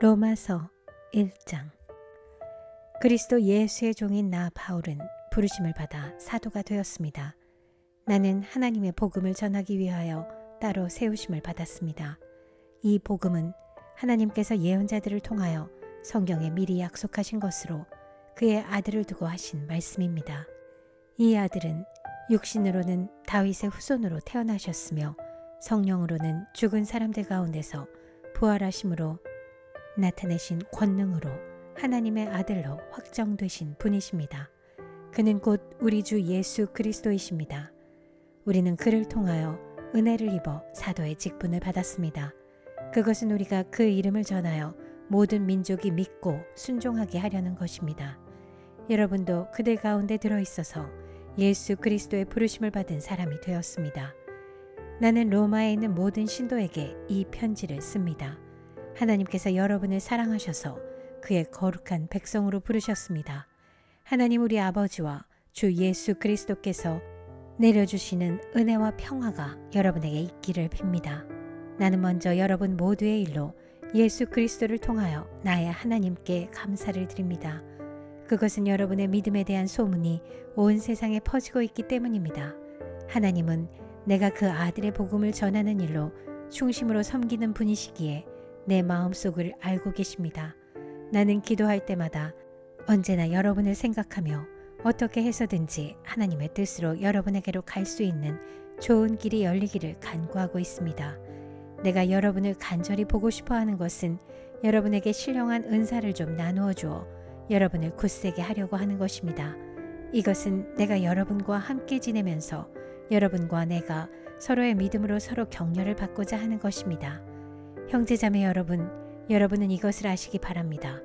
로마서 1장. 그리스도 예수의 종인 나 바울은 부르심을 받아 사도가 되었습니다. 나는 하나님의 복음을 전하기 위하여 따로 세우심을 받았습니다. 이 복음은 하나님께서 예언자들을 통하여 성경에 미리 약속하신 것으로 그의 아들을 두고 하신 말씀입니다. 이 아들은 육신으로는 다윗의 후손으로 태어나셨으며 성령으로는 죽은 사람들 가운데서 부활하심으로 나타내신 권능으로 하나님의 아들로 확정되신 분이십니다. 그는 곧 우리 주 예수 그리스도이십니다. 우리는 그를 통하여 은혜를 입어 사도의 직분을 받았습니다. 그것은 우리가 그 이름을 전하여 모든 민족이 믿고 순종하게 하려는 것입니다. 여러분도 그들 가운데 들어있어서 예수 그리스도의 부르심을 받은 사람이 되었습니다. 나는 로마에 있는 모든 신도에게 이 편지를 씁니다. 하나님께서 여러분을 사랑하셔서 그의 거룩한 백성으로 부르셨습니다. 하나님 우리 아버지와 주 예수 그리스도께서 내려주시는 은혜와 평화가 여러분에게 있기를 빕니다. 나는 먼저 여러분 모두의 일로 예수 그리스도를 통하여 나의 하나님께 감사를 드립니다. 그것은 여러분의 믿음에 대한 소문이 온 세상에 퍼지고 있기 때문입니다. 하나님은 내가 그 아들의 복음을 전하는 일로 중심으로 섬기는 분이시기에 내 마음속을 알고 계십니다. 나는 기도할 때마다 언제나 여러분을 생각하며 어떻게 해서든지 하나님의 뜻으로 여러분에게로 갈 수 있는 좋은 길이 열리기를 간구하고 있습니다. 내가 여러분을 간절히 보고 싶어 하는 것은 여러분에게 신령한 은사를 좀 나누어 주어 여러분을 굳세게 하려고 하는 것입니다. 이것은 내가 여러분과 함께 지내면서 여러분과 내가 서로의 믿음으로 서로 격려를 받고자 하는 것입니다. 형제자매 여러분, 여러분은 이것을 아시기 바랍니다.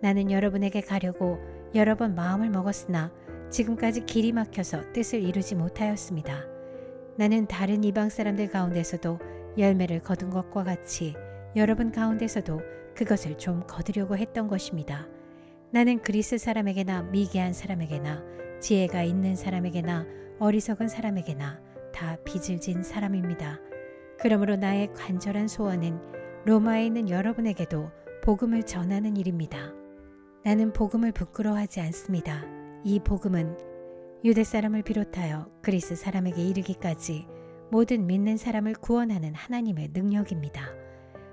나는 여러분에게 가려고 여러 번 마음을 먹었으나 지금까지 길이 막혀서 뜻을 이루지 못하였습니다. 나는 다른 이방 사람들 가운데서도 열매를 거둔 것과 같이 여러분 가운데서도 그것을 좀 거두려고 했던 것입니다. 나는 그리스 사람에게나 미개한 사람에게나 지혜가 있는 사람에게나 어리석은 사람에게나 다 빚을 진 사람입니다. 그러므로 나의 간절한 소원은 로마에 있는 여러분에게도 복음을 전하는 일입니다. 나는 복음을 부끄러워하지 않습니다. 이 복음은 유대 사람을 비롯하여 그리스 사람에게 이르기까지 모든 믿는 사람을 구원하는 하나님의 능력입니다.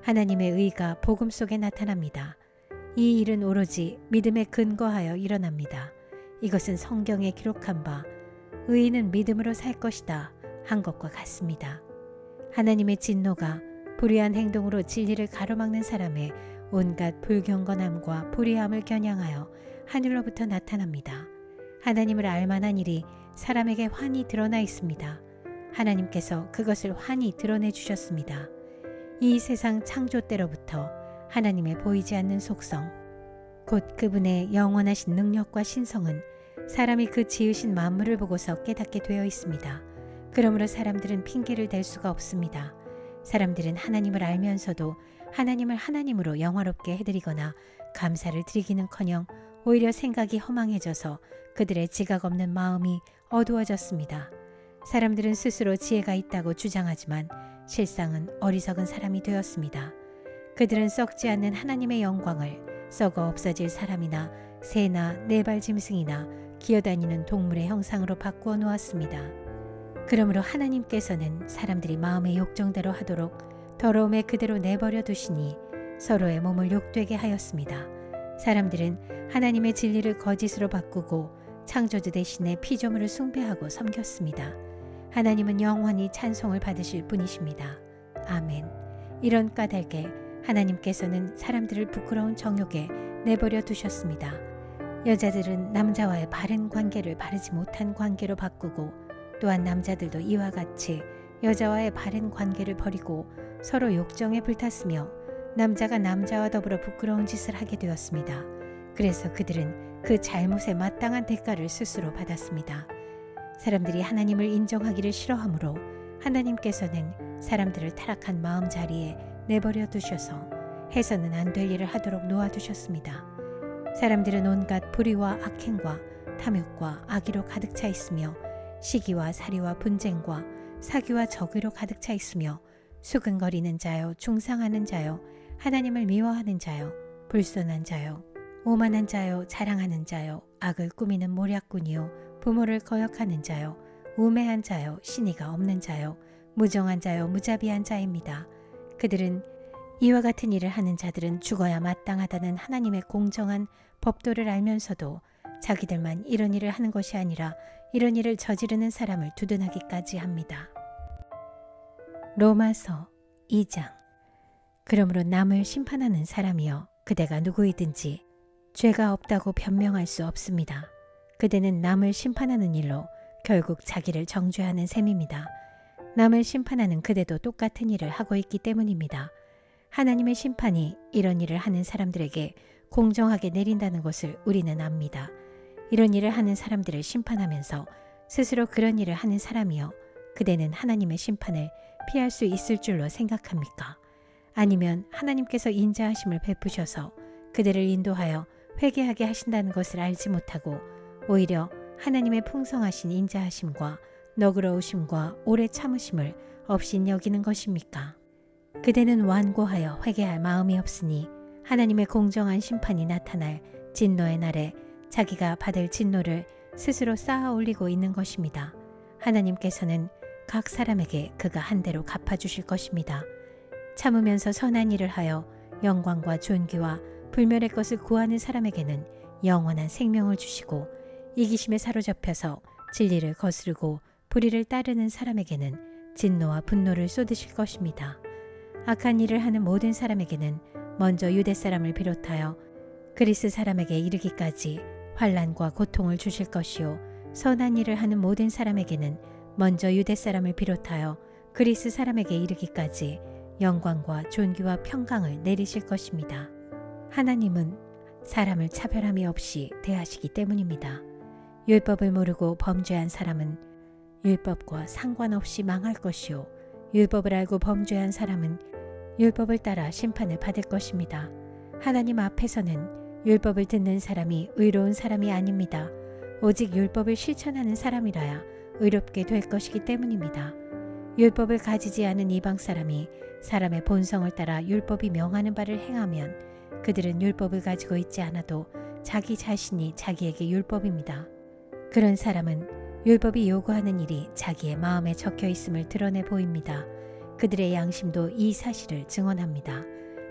하나님의 의가 복음 속에 나타납니다. 이 일은 오로지 믿음에 근거하여 일어납니다. 이것은 성경에 기록한 바 의인은 믿음으로 살 것이다 한 것과 같습니다. 하나님의 진노가 불의한 행동으로 진리를 가로막는 사람의 온갖 불경건함과 불의함을 겨냥하여 하늘로부터 나타납니다. 하나님을 알만한 일이 사람에게 환히 드러나 있습니다. 하나님께서 그것을 환히 드러내 주셨습니다. 이 세상 창조 때로부터 하나님의 보이지 않는 속성, 곧 그분의 영원하신 능력과 신성은 사람이 그 지으신 만물을 보고서 깨닫게 되어 있습니다. 그러므로 사람들은 핑계를 댈 수가 없습니다. 사람들은 하나님을 알면서도 하나님을 하나님으로 영화롭게 해드리거나 감사를 드리기는커녕 오히려 생각이 허망해져서 그들의 지각 없는 마음이 어두워졌습니다. 사람들은 스스로 지혜가 있다고 주장하지만 실상은 어리석은 사람이 되었습니다. 그들은 썩지 않는 하나님의 영광을 썩어 없어질 사람이나 새나 네발 짐승이나 기어다니는 동물의 형상으로 바꾸어 놓았습니다. 그러므로 하나님께서는 사람들이 마음의 욕정대로 하도록 더러움에 그대로 내버려 두시니 서로의 몸을 욕되게 하였습니다. 사람들은 하나님의 진리를 거짓으로 바꾸고 창조주 대신에 피조물을 숭배하고 섬겼습니다. 하나님은 영원히 찬송을 받으실 분이십니다. 아멘. 이런 까닭에 하나님께서는 사람들을 부끄러운 정욕에 내버려 두셨습니다. 여자들은 남자와의 바른 관계를 바르지 못한 관계로 바꾸고 또한 남자들도 이와 같이 여자와의 바른 관계를 버리고 서로 욕정에 불탔으며 남자가 남자와 더불어 부끄러운 짓을 하게 되었습니다. 그래서 그들은 그 잘못에 마땅한 대가를 스스로 받았습니다. 사람들이 하나님을 인정하기를 싫어하므로 하나님께서는 사람들을 타락한 마음자리에 내버려 두셔서 해서는 안 될 일을 하도록 놓아두셨습니다. 사람들은 온갖 불의와 악행과 탐욕과 악의로 가득 차 있으며 시기와 살이와 분쟁과 사기와 적의로 가득 차 있으며 수근거리는 자요, 중상하는 자요, 하나님을 미워하는 자요, 불선한 자요, 오만한 자요, 자랑하는 자요, 악을 꾸미는 모략꾼이요, 부모를 거역하는 자요, 우매한 자요, 신의가 없는 자요, 무정한 자요, 무자비한 자입니다. 그들은 이와 같은 일을 하는 자들은 죽어야 마땅하다는 하나님의 공정한 법도를 알면서도 자기들만 이런 일을 하는 것이 아니라 이런 일을 저지르는 사람을 두둔하기까지 합니다. 로마서 2장. 그러므로 남을 심판하는 사람이여 그대가 누구이든지 죄가 없다고 변명할 수 없습니다. 그대는 남을 심판하는 일로 결국 자기를 정죄하는 셈입니다. 남을 심판하는 그대도 똑같은 일을 하고 있기 때문입니다. 하나님의 심판이 이런 일을 하는 사람들에게 공정하게 내린다는 것을 우리는 압니다. 이런 일을 하는 사람들을 심판하면서 스스로 그런 일을 하는 사람이여 그대는 하나님의 심판을 피할 수 있을 줄로 생각합니까? 아니면 하나님께서 인자하심을 베푸셔서 그들을 인도하여 회개하게 하신다는 것을 알지 못하고 오히려 하나님의 풍성하신 인자하심과 너그러우심과 오래 참으심을 없인 여기는 것입니까? 그대는 완고하여 회개할 마음이 없으니 하나님의 공정한 심판이 나타날 진노의 날에 자기가 받을 진노를 스스로 쌓아 올리고 있는 것입니다. 하나님께서는 각 사람에게 그가 한 대로 갚아주실 것입니다. 참으면서 선한 일을 하여 영광과 존귀와 불멸의 것을 구하는 사람에게는 영원한 생명을 주시고 이기심에 사로잡혀서 진리를 거스르고 불의를 따르는 사람에게는 진노와 분노를 쏟으실 것입니다. 악한 일을 하는 모든 사람에게는 먼저 유대 사람을 비롯하여 그리스 사람에게 이르기까지 환난과 고통을 주실 것이요 선한 일을 하는 모든 사람에게는 먼저 유대 사람을 비롯하여 그리스 사람에게 이르기까지 영광과 존귀와 평강을 내리실 것입니다. 하나님은 사람을 차별함이 없이 대하시기 때문입니다. 율법을 모르고 범죄한 사람은 율법과 상관없이 망할 것이요 율법을 알고 범죄한 사람은 율법을 따라 심판을 받을 것입니다. 하나님 앞에서는 율법을 듣는 사람이 의로운 사람이 아닙니다. 오직 율법을 실천하는 사람이라야 의롭게 될 것이기 때문입니다. 율법을 가지지 않은 이방 사람이 사람의 본성을 따라 율법이 명하는 바를 행하면 그들은 율법을 가지고 있지 않아도 자기 자신이 자기에게 율법입니다. 그런 사람은 율법이 요구하는 일이 자기의 마음에 적혀 있음을 드러내 보입니다. 그들의 양심도 이 사실을 증언합니다.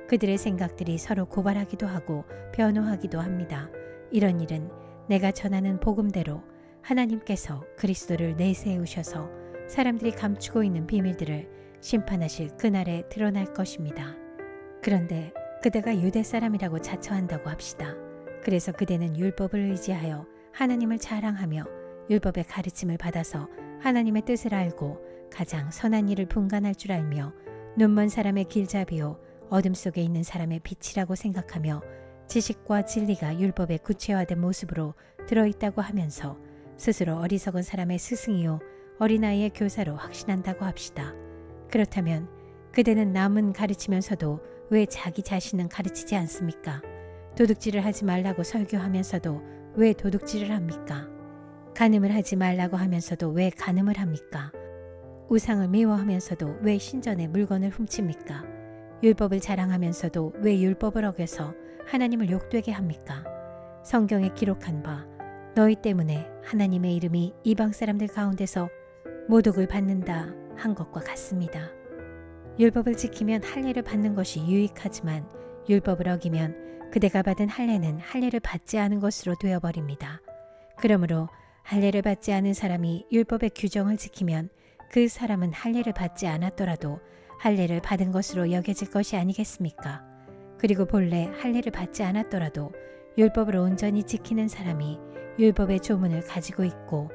그들의 생각들이 서로 고발하기도 하고 변호하기도 합니다. 이런 일은 내가 전하는 복음대로 하나님께서 그리스도를 내세우셔서 사람들이 감추고 있는 비밀들을 심판하실 그날에 드러날 것입니다. 그런데 그대가 유대 사람이라고 자처한다고 합시다. 그래서 그대는 율법을 의지하여 하나님을 자랑하며 율법의 가르침을 받아서 하나님의 뜻을 알고 가장 선한 일을 분간할 줄 알며 눈먼 사람의 길잡이요 어둠 속에 있는 사람의 빛이라고 생각하며 지식과 진리가 율법의 구체화된 모습으로 들어있다고 하면서 스스로 어리석은 사람의 스승이요 어린아이의 교사로 확신한다고 합시다. 그렇다면 그대는 남은 가르치면서도 왜 자기 자신은 가르치지 않습니까? 도둑질을 하지 말라고 설교하면서도 왜 도둑질을 합니까? 간음을 하지 말라고 하면서도 왜 간음을 합니까? 우상을 미워하면서도 왜 신전의 물건을 훔칩니까? 율법을 자랑하면서도 왜 율법을 어겨서 하나님을 욕되게 합니까? 성경에 기록한 바 너희 때문에 하나님의 이름이 이방 사람들 가운데서 모독을 받는다 한 것과 같습니다. 율법을 지키면 할례를 받는 것이 유익하지만 율법을 어기면 그대가 받은 할례는 할례를 받지 않은 것으로 되어버립니다. 그러므로 할례를 받지 않은 사람이 율법의 규정을 지키면 그 사람은 할례를 받지 않았더라도 할례를 받은 것으로 여겨질 것이 아니겠습니까? 그리고 본래 할례를 받지 않았더라도 율법을 온전히 지키는 사람이 율법의 조문을 가지고 있고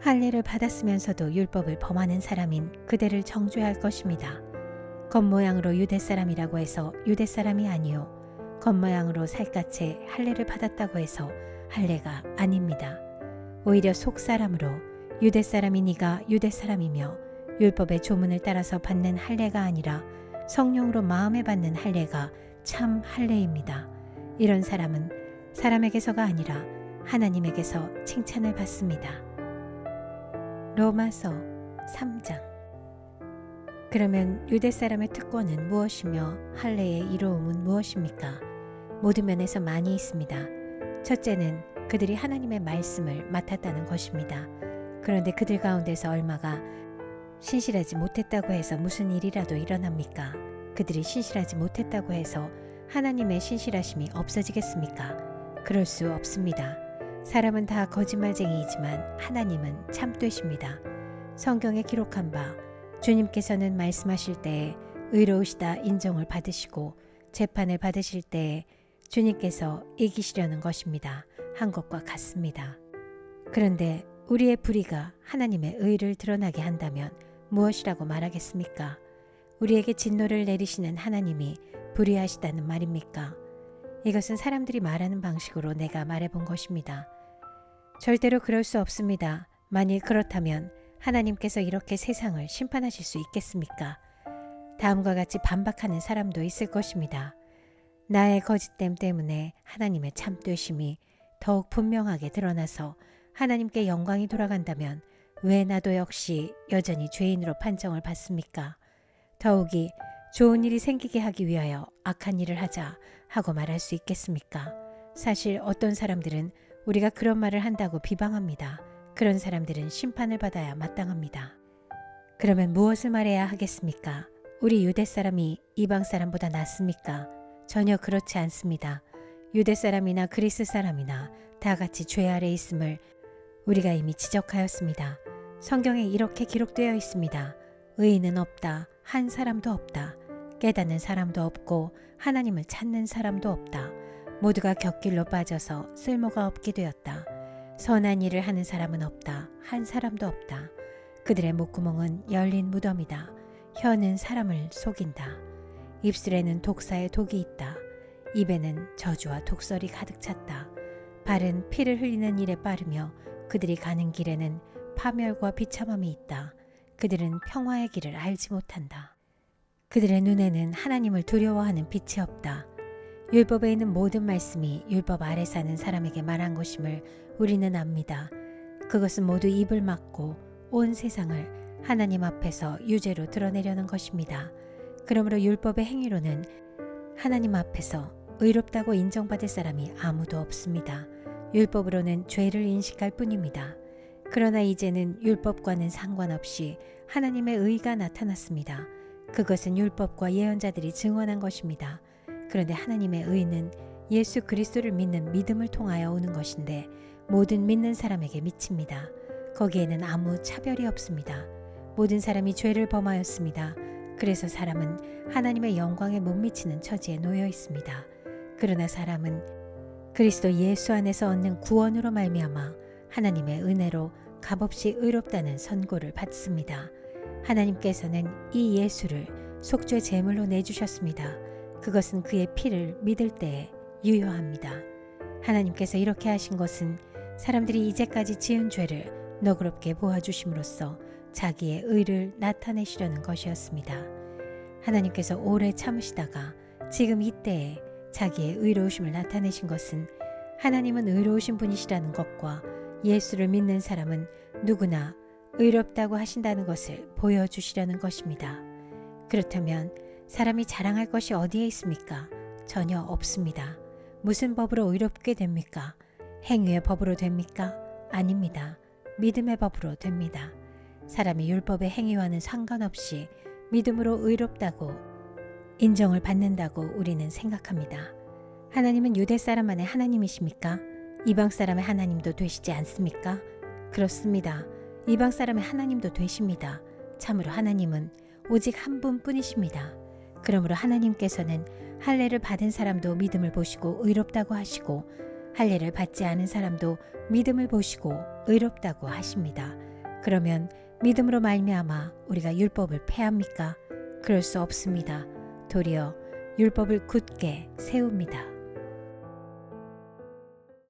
할례를 받았으면서도 율법을 범하는 사람인 그대를 정죄할 것입니다. 겉모양으로 유대 사람이라고 해서 유대 사람이 아니요 겉모양으로 살갗에 할례를 받았다고 해서 할례가 아닙니다. 오히려 속사람으로 유대 사람이니가 유대 사람이며 율법의 조문을 따라서 받는 할례가 아니라 성령으로 마음에 받는 할례가 참 할례입니다. 이런 사람은 사람에게서가 아니라 하나님에게서 칭찬을 받습니다. 로마서 3장. 그러면 유대 사람의 특권은 무엇이며 할례의 이로움은 무엇입니까? 모든 면에서 많이 있습니다. 첫째는 그들이 하나님의 말씀을 맡았다는 것입니다. 그런데 그들 가운데서 얼마가 신실하지 못했다고 해서 무슨 일이라도 일어납니까? 그들이 신실하지 못했다고 해서 하나님의 신실하심이 없어지겠습니까? 그럴 수 없습니다. 사람은 다 거짓말쟁이이지만 하나님은 참되십니다. 성경에 기록한 바 주님께서는 말씀하실 때에 의로우시다 인정을 받으시고 재판을 받으실 때에 주님께서 이기시려는 것입니다. 한 것과 같습니다. 그런데 우리의 불의가 하나님의 의를 드러나게 한다면 무엇이라고 말하겠습니까? 우리에게 진노를 내리시는 하나님이 불의하시다는 말입니까? 이것은 사람들이 말하는 방식으로 내가 말해본 것입니다. 절대로 그럴 수 없습니다. 만일 그렇다면 하나님께서 이렇게 세상을 심판하실 수 있겠습니까? 다음과 같이 반박하는 사람도 있을 것입니다. 나의 거짓됨 때문에 하나님의 참되심이 더욱 분명하게 드러나서 하나님께 영광이 돌아간다면 왜 나도 역시 여전히 죄인으로 판정을 받습니까? 더욱이 좋은 일이 생기게 하기 위하여 악한 일을 하자 하고 말할 수 있겠습니까? 사실 어떤 사람들은 우리가 그런 말을 한다고 비방합니다. 그런 사람들은 심판을 받아야 마땅합니다. 그러면 무엇을 말해야 하겠습니까? 우리 유대 사람이 이방 사람보다 낫습니까? 전혀 그렇지 않습니다. 유대 사람이나 그리스 사람이나 다 같이 죄 아래 있음을 우리가 이미 지적하였습니다. 성경에 이렇게 기록되어 있습니다. 의인은 없다. 한 사람도 없다. 깨닫는 사람도 없고 하나님을 찾는 사람도 없다. 모두가 곁길로 빠져서 쓸모가 없게 되었다. 선한 일을 하는 사람은 없다. 한 사람도 없다. 그들의 목구멍은 열린 무덤이다. 혀는 사람을 속인다. 입술에는 독사의 독이 있다. 입에는 저주와 독설이 가득 찼다. 발은 피를 흘리는 일에 빠르며 그들이 가는 길에는 파멸과 비참함이 있다. 그들은 평화의 길을 알지 못한다. 그들의 눈에는 하나님을 두려워하는 빛이 없다. 율법에 있는 모든 말씀이 율법 아래 사는 사람에게 말한 것임을 우리는 압니다. 그것은 모두 입을 막고 온 세상을 하나님 앞에서 유죄로 드러내려는 것입니다. 그러므로 율법의 행위로는 하나님 앞에서 의롭다고 인정받을 사람이 아무도 없습니다. 율법으로는 죄를 인식할 뿐입니다. 그러나 이제는 율법과는 상관없이 하나님의 의가 나타났습니다. 그것은 율법과 예언자들이 증언한 것입니다. 그런데 하나님의 의는 예수 그리스도를 믿는 믿음을 통하여 오는 것인데 모든 믿는 사람에게 미칩니다. 거기에는 아무 차별이 없습니다. 모든 사람이 죄를 범하였습니다. 그래서 사람은 하나님의 영광에 못 미치는 처지에 놓여 있습니다. 그러나 사람은 그리스도 예수 안에서 얻는 구원으로 말미암아 하나님의 은혜로 값없이 의롭다는 선고를 받습니다. 하나님께서는 이 예수를 속죄 제물로 내주셨습니다. 그것은 그의 피를 믿을 때에 유효합니다. 하나님께서 이렇게 하신 것은 사람들이 이제까지 지은 죄를 너그럽게 보아주심으로써 자기의 의를 나타내시려는 것이었습니다. 하나님께서 오래 참으시다가 지금 이때에 자기의 의로우심을 나타내신 것은 하나님은 의로우신 분이시라는 것과 예수를 믿는 사람은 누구나 의롭다고 하신다는 것을 보여주시려는 것입니다. 그렇다면 사람이 자랑할 것이 어디에 있습니까? 전혀 없습니다. 무슨 법으로 의롭게 됩니까? 행위의 법으로 됩니까? 아닙니다. 믿음의 법으로 됩니다. 사람이 율법의 행위와는 상관없이 믿음으로 의롭다고 인정을 받는다고 우리는 생각합니다. 하나님은 유대 사람만의 하나님이십니까? 이방 사람의 하나님도 되시지 않습니까? 그렇습니다. 이방 사람의 하나님도 되십니다. 참으로 하나님은 오직 한 분뿐이십니다. 그러므로 하나님께서는 할례를 받은 사람도 믿음을 보시고 의롭다고 하시고 할례를 받지 않은 사람도 믿음을 보시고 의롭다고 하십니다. 그러면 믿음으로 말미암아 우리가 율법을 폐합니까? 그럴 수 없습니다. 도리어 율법을 굳게 세웁니다.